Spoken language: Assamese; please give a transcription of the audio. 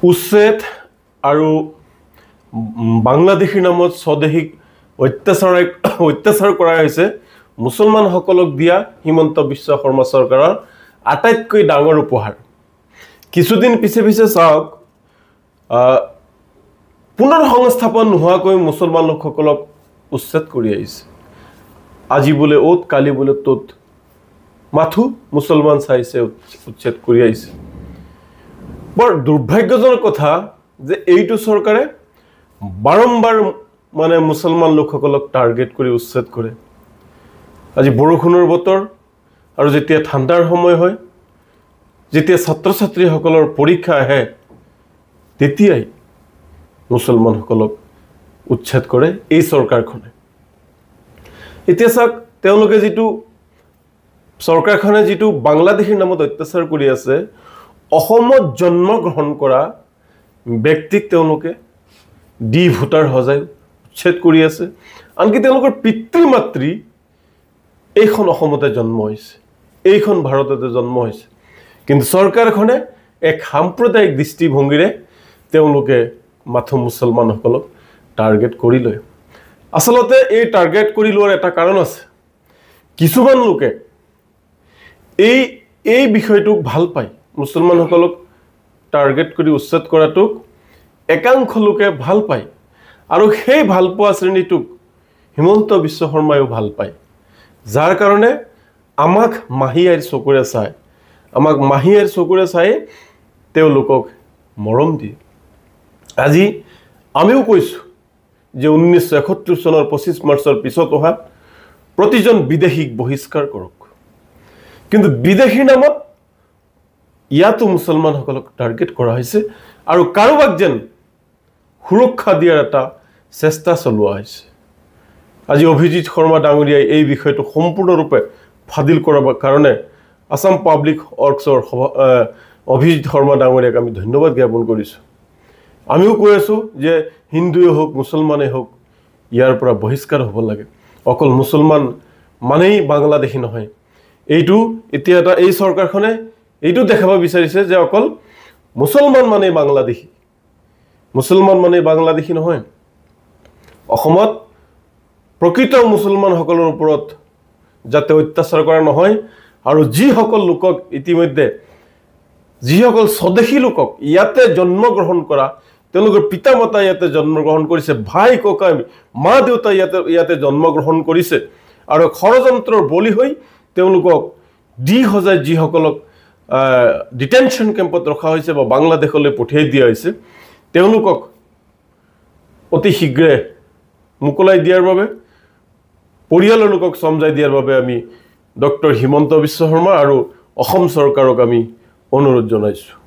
উচ্ছেদ আৰু বাংলাদেশীৰ নামত স্বদেশীক অত্যাচাৰ কৰা হৈছে মুছলমানসকলক দিয়া হিমন্ত বিশ্ব শৰ্মা চৰকাৰৰ আটাইতকৈ ডাঙৰ উপহাৰ কিছুদিন পিছে চাওক পুনৰ সংস্থাপন নোহোৱাকৈ মুছলমান লোকসকলক উচ্ছেদ কৰি আহিছে আজি বোলে ওত কালি বোলে তত মাথু মুছলমান চাইছে উচ্ছেদ কৰি আহিছে বৰ দুৰ্ভাগ্যজনক কথা যে এইটো চৰকাৰে বাৰম্বাৰ মানে মুছলমান লোকসকলক টাৰ্গেট কৰি উচ্ছেদ কৰে আজি বৰষুণৰ বতৰ আৰু যেতিয়া ঠাণ্ডাৰ সময় হয় যেতিয়া ছাত্ৰ ছাত্ৰীসকলৰ পৰীক্ষা আহে তেতিয়াই মুছলমানসকলক উচ্ছেদ কৰে এই চৰকাৰখনে এতিয়া চাওক তেওঁলোকে যেটো চৰকাৰখনে যেটো বাংলাদেশীৰ নামত অত্যাচাৰ কৰি আছে অসমত জন্ম গ্ৰহণ কৰা ব্যক্তিক তেওঁলোকে ডি ভোটাৰ হজাই উচ্ছেদ কৰি আছে আনকি তেওঁলোকৰ পিতৃ মাতৃ এইখন অসমতে জন্ম হৈছে এইখন ভাৰততে জন্ম হৈছে কিন্তু চৰকাৰখনে এক সাম্প্ৰদায়িক দৃষ্টিভংগীৰে তেওঁলোকে মাথো মুছলমানসকলক টাৰ্গেট কৰি লয় আসলতে এই টাৰ্গেট কৰি লোৱাৰ এটা কাৰণ আছে কিছুমান লোকে এই বিষয়টোক ভাল পায় মুছলমানসকলক টাৰ্গেট কৰি উচ্ছেদ কৰাটোক একাংশ লোকে ভাল পায় আৰু সেই ভাল পোৱা শ্ৰেণীটোক হিমন্ত বিশ্ব শৰ্মায়ো ভাল পায় যাৰ কাৰণে আমাক মাহিয়াৰ চকুৰে চাই তেওঁলোকক মৰম দিয়ে আজি আমিও কৈছো যে 1971 চনৰ 25 মাৰ্চৰ পিছত অহা প্ৰতিজন বিদেশীক বহিষ্কাৰ কৰক কিন্তু বিদেশীৰ নামত ইয়াতো মুছলমানসকলক টাৰ্গেট কৰা হৈছে আৰু কাৰোবাক যেন সুৰক্ষা দিয়াৰ এটা চেষ্টা চলোৱা হৈছে আজি অভিজিৎ শৰ্মা ডাঙৰীয়াই এই বিষয়টো সম্পূৰ্ণৰূপে ফাদিল কৰাৰ কাৰণে আসাম পাব্লিক অৰ্কছৰ অভিজিৎ শৰ্মা ডাঙৰীয়াক আমি ধন্যবাদ জ্ঞাপন কৰিছো আমিও কৈ আছো যে হিন্দুৱে হোক মুছলমানে হোক ইয়াৰ পৰা বহিষ্কাৰ হ'ব লাগে অকল মুছলমান মানেই বাংলাদেশী নহয় এইটো এতিয়া এটা এই চৰকাৰখনে এইটো দেখাব বিচাৰিছে যে অকল মুছলমান মানে বাংলাদেশী নহয় অসমত প্ৰকৃত মুছলমানসকলৰ ওপৰত যাতে অত্যাচাৰ কৰা নহয় আৰু যিসকল লোকক ইতিমধ্যে যিসকল স্বদেশী লোকক ইয়াতে জন্ম গ্ৰহণ কৰা তেওঁলোকৰ পিতা মাতা ইয়াতে জন্ম গ্ৰহণ কৰিছে ভাই ককাই মা দেউতা ইয়াতে জন্ম গ্ৰহণ কৰিছে আৰু ষড়যন্ত্ৰৰ বলি হৈ তেওঁলোকক ডি হজাই যিসকলক ডিটেনশন কেম্পত ৰখা হৈছে বা বাংলাদেশলৈ পঠিয়াই দিয়া হৈছে তেওঁলোকক অতি শীঘ্ৰে মুকলাই দিয়াৰ বাবে পৰিয়ালৰ লোকক সমজাই দিয়াৰ বাবে আমি ডক্টৰ হিমন্ত বিশ্ব শৰ্মা আৰু অসম চৰকাৰক আমি অনুৰোধ জনাইছো